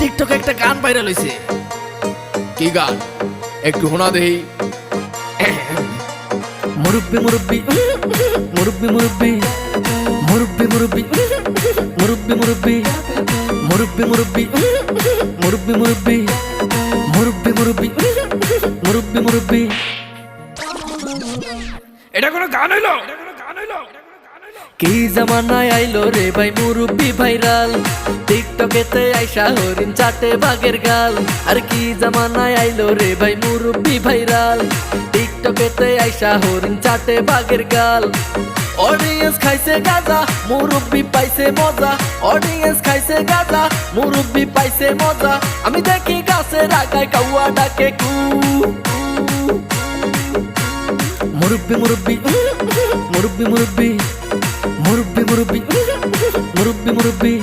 টিকটকে একটা গান ভাইরাল হইছে। কি গান একটু শোনা দেই। মুরব্বি মুরব্বি মুরব্বি মুরব্বি মুরব্বি মুরব্বি মুরব্বি মুরব্বি মুরব্বি মুরব্বি মুরব্বি মুরব্বি মুরব্বি মুরব্বি মুরব্বি মুরব্বি। এটা কোনো গান হইলো? কি জামানায় আইলো রে ভাই মুরব্বি ভাইরাল, টিকটকেতে আইসা হরিণ চাটে বাঘের গাল। আর কি জামানায় আইলো রে ভাই মুরব্বি ভাইরাল, টিকটকেতে আইসা হরিণ চাটে বাঘের গাল। অডিয়েন্স খাইছে গাঁজা, মুরব্বি পাইছে মজা। অডিয়েন্স খাইছে গাঁজা, মুরব্বি পাইছে মজা। আমি দেখি গাছের আগায় কাউয়া ডাকে কু। মুরব্বি মুরব্বি মুরব্বি মুরব্বি মুরব্বি মুরব্বি মুরব্বি মুরব্বি।